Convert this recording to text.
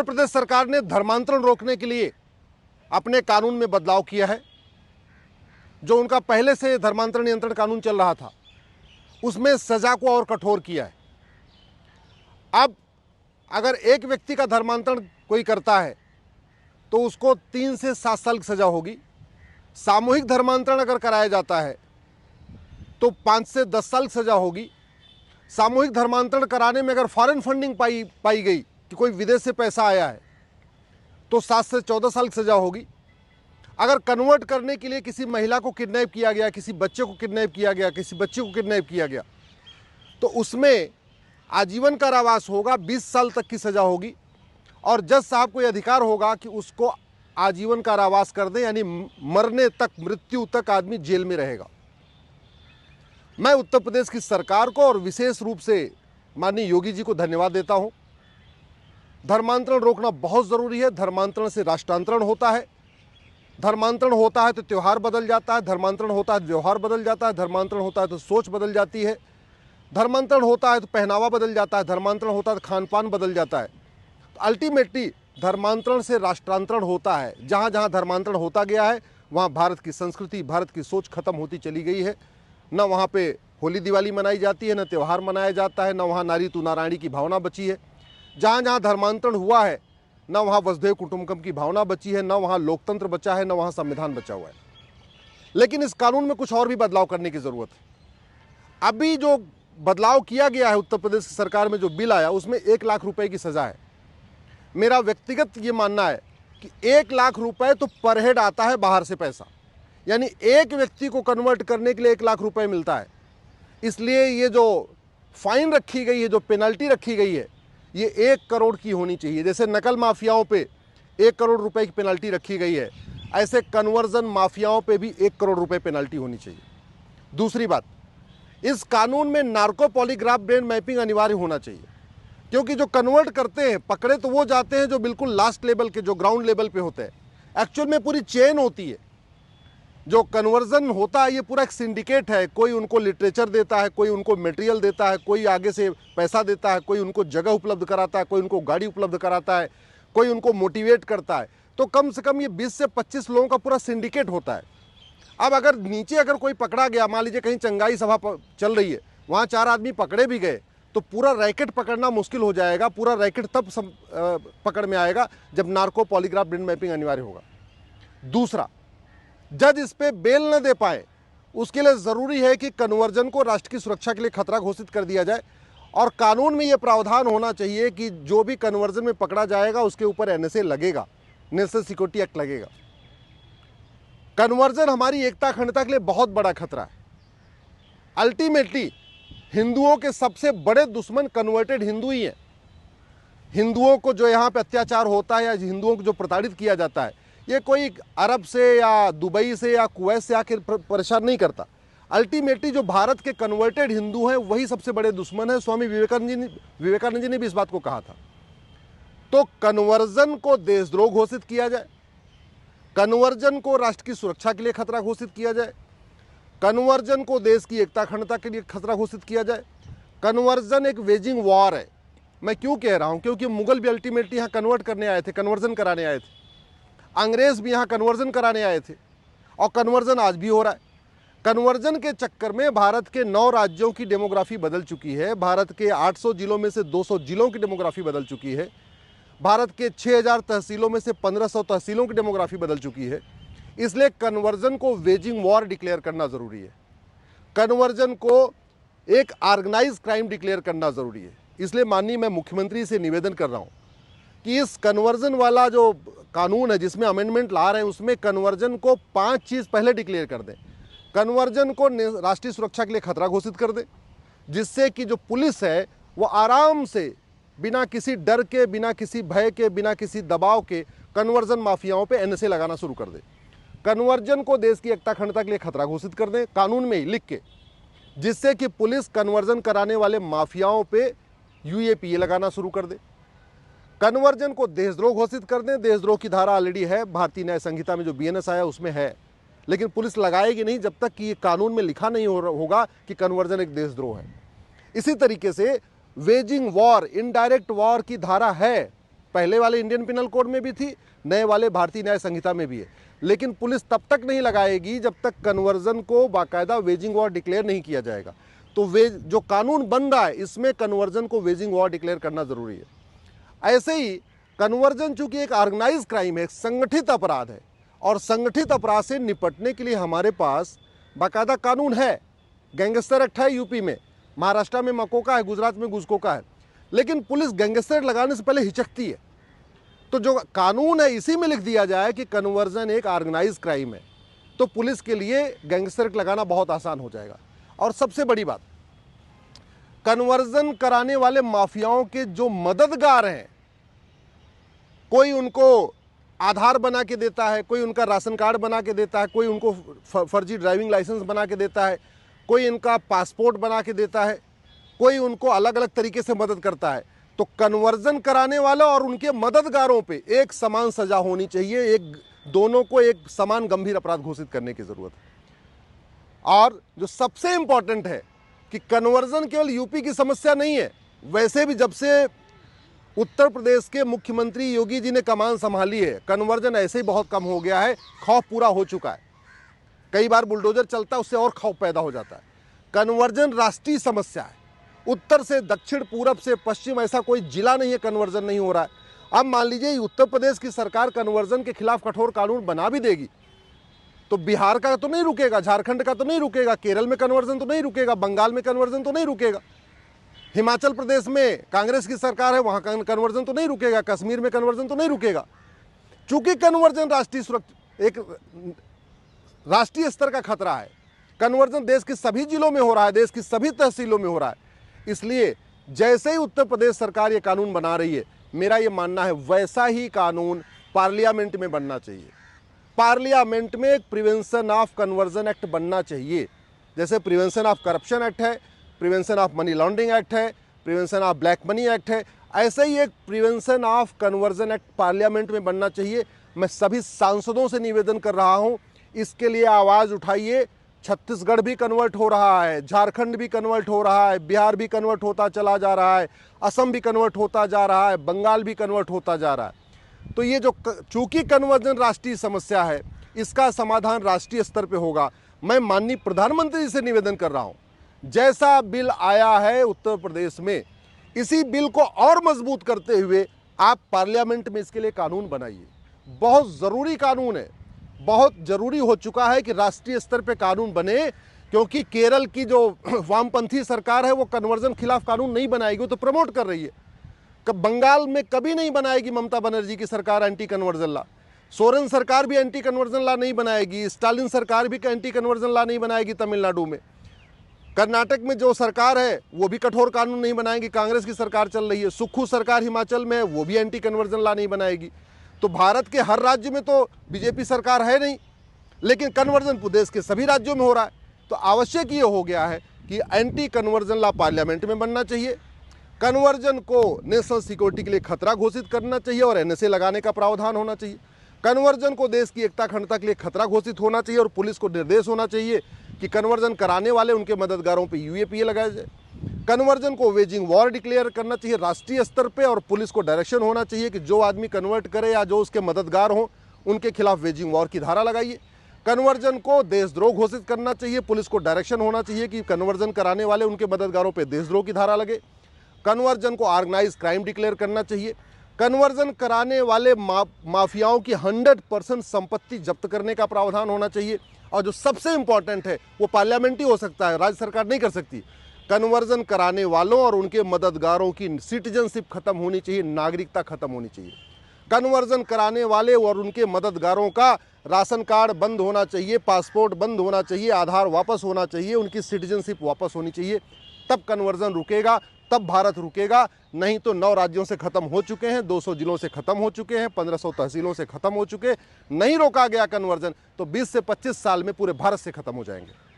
उत्तर प्रदेश सरकार ने धर्मांतरण रोकने के लिए अपने कानून में बदलाव किया है। जो उनका पहले से धर्मांतरण नियंत्रण कानून चल रहा था उसमें सजा को और कठोर किया है। अब अगर एक व्यक्ति का धर्मांतरण कोई करता है तो उसको 3 से 7 साल की सजा होगी। सामूहिक धर्मांतरण अगर कराया जाता है तो 5 से 10 साल की सजा होगी। सामूहिक धर्मांतरण कराने में अगर फॉरेन फंडिंग पाई गई कि कोई विदेश से पैसा आया है तो 7 से 14 साल की सजा होगी। अगर कन्वर्ट करने के लिए किसी महिला को किडनैप किया गया, किसी बच्चे को किडनैप किया गया, किसी बच्ची को किडनैप किया गया तो उसमें आजीवन कारावास होगा, 20 साल तक की सजा होगी और जज साहब को यह अधिकार होगा कि उसको आजीवन कारावास कर दें, यानी मरने तक, मृत्यु तक आदमी जेल में रहेगा। मैं उत्तर प्रदेश की सरकार को और विशेष रूप से माननीय योगी जी को धन्यवाद देता हूं। धर्मांतरण रोकना बहुत ज़रूरी है। धर्मांतरण से राष्ट्रांतरण होता है। धर्मांतरण होता है तो त्यौहार बदल जाता है, धर्मांतरण होता है तो व्यवहार बदल जाता है, धर्मांतरण होता है तो सोच बदल जाती है, धर्मांतरण होता है तो पहनावा बदल जाता है, धर्मांतरण होता है तो खान पान बदल जाता है। तो अल्टीमेटली धर्मांतरण से राष्ट्रांतरण होता है। जहाँ जहाँ धर्मांतरण होता गया है वहाँ भारत की संस्कृति, भारत की सोच खत्म होती चली गई है। न वहाँ पे होली दिवाली मनाई जाती है, न त्यौहार मनाया जाता है, न वहाँ नारी तू नारायणी की भावना बची है। जहाँ जहाँ धर्मांतरण हुआ है न वहाँ वसुधैव कुटुंबकम की भावना बची है, न वहाँ लोकतंत्र बचा है, न वहाँ संविधान बचा हुआ है। लेकिन इस कानून में कुछ और भी बदलाव करने की ज़रूरत है। अभी जो बदलाव किया गया है उत्तर प्रदेश की सरकार में, जो बिल आया उसमें 1 लाख रुपए की सज़ा है। मेरा व्यक्तिगत ये मानना है कि 1 लाख रुपए तो पर हेड आता है बाहर से पैसा, यानी एक व्यक्ति को कन्वर्ट करने के लिए 1 लाख रुपए मिलता है। इसलिए ये जो फाइन रखी गई है, जो पेनल्टी रखी गई है, ये 1 करोड़ की होनी चाहिए। जैसे नकल माफियाओं पे 1 करोड़ रुपए की पेनल्टी रखी गई है, ऐसे कन्वर्जन माफियाओं पे भी 1 करोड़ रुपए पेनल्टी होनी चाहिए। दूसरी बात, इस कानून में नार्को पॉलीग्राफ ब्रेन मैपिंग अनिवार्य होना चाहिए, क्योंकि जो कन्वर्ट करते हैं पकड़े तो वो जाते हैं जो बिल्कुल लास्ट लेवल के, जो ग्राउंड लेवल पे होते हैं। एक्चुअल में पूरी चेन होती है। जो कन्वर्जन होता है ये पूरा एक सिंडिकेट है। कोई उनको लिटरेचर देता है, कोई उनको मटेरियल देता है, कोई आगे से पैसा देता है, कोई उनको जगह उपलब्ध कराता है, कोई उनको गाड़ी उपलब्ध कराता है, कोई उनको मोटिवेट करता है। तो कम से कम ये 20 से 25 लोगों का पूरा सिंडिकेट होता है। अब अगर नीचे अगर कोई पकड़ा गया, मान लीजिए कहीं चंगाई सभा चल रही है, वहाँ 4 आदमी पकड़े भी गए तो पूरा रैकेट पकड़ना मुश्किल हो जाएगा। पूरा रैकेट तब पकड़ में आएगा जब नार्को पॉलीग्राफ ब्रेन मैपिंग अनिवार्य होगा। दूसरा, जज इस पे बेल न दे पाए उसके लिए ज़रूरी है कि कन्वर्जन को राष्ट्र की सुरक्षा के लिए खतरा घोषित कर दिया जाए और कानून में ये प्रावधान होना चाहिए कि जो भी कन्वर्जन में पकड़ा जाएगा उसके ऊपर एनएसए लगेगा, नेशनल सिक्योरिटी एक्ट लगेगा। कन्वर्जन हमारी एकता अखंडता के लिए बहुत बड़ा खतरा है। अल्टीमेटली हिंदुओं के सबसे बड़े दुश्मन कन्वर्टेड हिंदू ही हैं। हिंदुओं को जो यहाँ पे अत्याचार होता है या हिंदुओं को जो प्रताड़ित किया जाता है, ये कोई अरब से या दुबई से या कुवैत से आके परेशान नहीं करता। अल्टीमेटली जो भारत के कन्वर्टेड हिंदू हैं वही सबसे बड़े दुश्मन हैं। स्वामी विवेकानंद जी ने भी इस बात को कहा था। तो कन्वर्जन को देशद्रोह घोषित किया जाए, कन्वर्जन को राष्ट्र की सुरक्षा के लिए खतरा घोषित किया जाए, कन्वर्जन को देश की एकता अखंडता के लिए खतरा घोषित किया जाए। कन्वर्जन एक वेजिंग वॉर है। मैं क्यों कह रहा हूँ? क्योंकि मुगल भी अल्टीमेटली यहाँ कन्वर्ट करने आए थे, कन्वर्जन कराने आए थे। अंग्रेज़ भी यहाँ कन्वर्जन कराने आए थे और कन्वर्जन आज भी हो रहा है। कन्वर्जन के चक्कर में भारत के 9 राज्यों की डेमोग्राफी बदल चुकी है। भारत के 800 जिलों में से 200 जिलों की डेमोग्राफी बदल चुकी है। भारत के 6000 तहसीलों में से 1500 तहसीलों की डेमोग्राफी बदल चुकी है। इसलिए कन्वर्जन को वेजिंग वॉर डिक्लेयर करना ज़रूरी है। कन्वर्जन को एक ऑर्गेनाइज क्राइम डिक्लेयर करना ज़रूरी है। इसलिए माननीय मैं मुख्यमंत्री से निवेदन कर रहा हूँ कि इस कन्वर्जन वाला जो कानून है जिसमें अमेंडमेंट ला रहे हैं उसमें कन्वर्जन को 5 चीज़ पहले डिक्लेयर कर दें। कन्वर्जन को राष्ट्रीय सुरक्षा के लिए खतरा घोषित कर दें, जिससे कि जो पुलिस है वो आराम से बिना किसी डर के, बिना किसी भय के, बिना किसी दबाव के कन्वर्जन माफियाओं पे एनएसए लगाना शुरू कर दे। कन्वर्जन को देश की एकता अखंडता के लिए खतरा घोषित कर दें कानून में ही लिख के, जिससे कि पुलिस कन्वर्जन कराने वाले माफियाओं पे यूएपीए लगाना शुरू कर दे। कन्वर्जन को देशद्रोह घोषित कर दें। देशद्रोह की धारा ऑलरेडी है भारतीय न्याय संहिता में, जो बीएनएस आया उसमें है, लेकिन पुलिस लगाएगी नहीं जब तक कि ये कानून में लिखा नहीं होगा कि कन्वर्जन एक देशद्रोह है। इसी तरीके से वेजिंग वॉर, इनडायरेक्ट वॉर की धारा है पहले वाले इंडियन पिनल कोड में भी थी, नए वाले भारतीय न्याय संहिता में भी है। लेकिन पुलिस तब तक नहीं लगाएगी जब तक कन्वर्जन को बाकायदा वेजिंग वॉर डिक्लेयर नहीं किया जाएगा। तो जो कानून बन रहा है इसमें कन्वर्जन को वेजिंग वॉर डिक्लेयर करना ज़रूरी है। ऐसे ही कन्वर्जन चूंकि एक ऑर्गेनाइज क्राइम है, एक संगठित अपराध है, और संगठित अपराध से निपटने के लिए हमारे पास बाकायदा कानून है। गैंगस्टर एक्ट है यूपी में, महाराष्ट्र में मकोका है, गुजरात में गुजकोका है। लेकिन पुलिस गैंगस्टर लगाने से पहले हिचकती है। तो जो कानून है इसी में लिख दिया जाए कि कन्वर्जन एक ऑर्गेनाइज क्राइम है, तो पुलिस के लिए गैंगस्टर एक्ट लगाना बहुत आसान हो जाएगा। और सबसे बड़ी बात, कन्वर्जन कराने वाले माफियाओं के जो मददगार हैं, कोई उनको आधार बना के देता है, कोई उनका राशन कार्ड बना के देता है, कोई उनको फर्जी ड्राइविंग लाइसेंस बना के देता है, कोई इनका पासपोर्ट बना के देता है, कोई उनको अलग अलग तरीके से मदद करता है। तो कन्वर्जन कराने वाले और उनके मददगारों पे एक समान सजा होनी चाहिए, दोनों को एक समान गंभीर अपराध घोषित करने की जरूरत है। और जो सबसे इंपॉर्टेंट है कि कन्वर्जन केवल यूपी की समस्या नहीं है। वैसे भी जब से उत्तर प्रदेश के मुख्यमंत्री योगी जी ने कमान संभाली है, कन्वर्जन ऐसे ही बहुत कम हो गया है, खौफ पूरा हो चुका है। कई बार बुलडोजर चलता है, उससे और खौफ पैदा हो जाता है। कन्वर्जन राष्ट्रीय समस्या है। उत्तर से दक्षिण, पूरब से पश्चिम, ऐसा कोई जिला नहीं है कन्वर्जन नहीं हो रहा है। अब मान लीजिए उत्तर प्रदेश की सरकार कन्वर्जन के खिलाफ कठोर कानून बना भी देगी तो बिहार का तो नहीं रुकेगा, झारखंड का तो नहीं रुकेगा, केरल में कन्वर्जन तो नहीं रुकेगा, बंगाल में कन्वर्जन तो नहीं रुकेगा, हिमाचल प्रदेश में कांग्रेस की सरकार है वहाँ कन्वर्जन तो नहीं रुकेगा, कश्मीर में कन्वर्जन तो नहीं रुकेगा। चूंकि कन्वर्जन राष्ट्रीय सुरक्षा, एक राष्ट्रीय स्तर का खतरा है। कन्वर्जन देश के सभी जिलों में हो रहा है, देश की सभी तहसीलों में हो रहा है। इसलिए जैसे ही उत्तर प्रदेश सरकार ये कानून बना रही है, मेरा ये मानना है वैसा ही कानून पार्लियामेंट में बनना चाहिए। पार्लियामेंट में एक प्रिवेंशन ऑफ कन्वर्जन एक्ट बनना चाहिए। जैसे प्रिवेंशन ऑफ करप्शन एक्ट है, prevention of money laundering act है, prevention of black money act है, ऐसे ही एक prevention of conversion act parliament में बनना चाहिए। मैं सभी सांसदों से निवेदन कर रहा हूं, इसके लिए आवाज़ उठाइए। छत्तीसगढ़ भी कन्वर्ट हो रहा है, झारखंड भी कन्वर्ट हो रहा है, बिहार भी कन्वर्ट होता चला जा रहा है, असम भी कन्वर्ट होता जा रहा है, बंगाल भी कन्वर्ट होता जा रहा है। तो ये जो चूंकि कन्वर्जन राष्ट्रीय समस्या है, इसका समाधान राष्ट्रीय स्तर पे होगा। मैं माननीय प्रधानमंत्री जी से निवेदन कर रहा हूँ, जैसा बिल आया है उत्तर प्रदेश में, इसी बिल को और मजबूत करते हुए आप पार्लियामेंट में इसके लिए कानून बनाइए। बहुत ज़रूरी कानून है, बहुत ज़रूरी हो चुका है कि राष्ट्रीय स्तर पे कानून बने, क्योंकि केरल की जो वामपंथी सरकार है वो कन्वर्जन खिलाफ कानून नहीं बनाएगी, वो तो प्रमोट कर रही है। बंगाल में कभी नहीं बनाएगी ममता बनर्जी की सरकार एंटी कन्वर्जन ला, सोरेन सरकार भी एंटी कन्वर्जन ला नहीं बनाएगी, स्टालिन सरकार भी एंटी कन्वर्जन ला नहीं बनाएगी तमिलनाडु में। कर्नाटक में जो सरकार है वो भी कठोर कानून नहीं बनाएगी, कांग्रेस की सरकार चल रही है। सुक्खू सरकार हिमाचल में है, वो भी एंटी कन्वर्जन ला नहीं बनाएगी। तो भारत के हर राज्य में तो बीजेपी सरकार है नहीं, लेकिन कन्वर्जन देश के सभी राज्यों में हो रहा है। तो आवश्यक ये हो गया है कि एंटी कन्वर्जन ला पार्लियामेंट में बनना चाहिए, कन्वर्जन को नेशनल सिक्योरिटी के लिए खतरा घोषित करना चाहिए और एनएसए लगाने का प्रावधान होना चाहिए, कन्वर्जन को देश की एकता अखंडता के लिए खतरा घोषित होना चाहिए और पुलिस को निर्देश होना चाहिए कि कन्वर्जन कराने वाले उनके मददगारों पे यूएपीए लगाया जाए, कन्वर्जन को वेजिंग वॉर डिक्लेयर करना चाहिए राष्ट्रीय स्तर पे और पुलिस को डायरेक्शन होना चाहिए कि जो आदमी कन्वर्ट करे या जो उसके मददगार हों उनके खिलाफ वेजिंग वॉर की धारा लगाइए। कन्वर्जन को देशद्रोह घोषित करना चाहिए, पुलिस को डायरेक्शन होना चाहिए कि कन्वर्जन कराने वाले उनके मददगारों पर देशद्रोह की धारा लगे। कन्वर्जन को ऑर्गेनाइज क्राइम डिक्लेयर करना चाहिए। कन्वर्जन कराने वाले माफियाओं की 100% संपत्ति जब्त करने का प्रावधान होना चाहिए। और जो सबसे इंपॉर्टेंट है वो पार्लियामेंट ही हो सकता है, राज्य सरकार नहीं कर सकती। कन्वर्जन कराने वालों और उनके मददगारों की सिटीजनशिप खत्म होनी चाहिए, नागरिकता खत्म होनी चाहिए। कन्वर्जन कराने वाले और उनके मददगारों का राशन कार्ड बंद होना चाहिए, पासपोर्ट बंद होना चाहिए, आधार वापस होना चाहिए, उनकी सिटीजनशिप वापस होनी चाहिए। तब कन्वर्जन रुकेगा, तब भारत रुकेगा। नहीं तो 9 राज्यों से खत्म हो चुके हैं, 200 जिलों से खत्म हो चुके हैं, 1500 तहसीलों से खत्म हो चुके। नहीं रोका गया कन्वर्जन तो 20 से 25 साल में पूरे भारत से खत्म हो जाएंगे।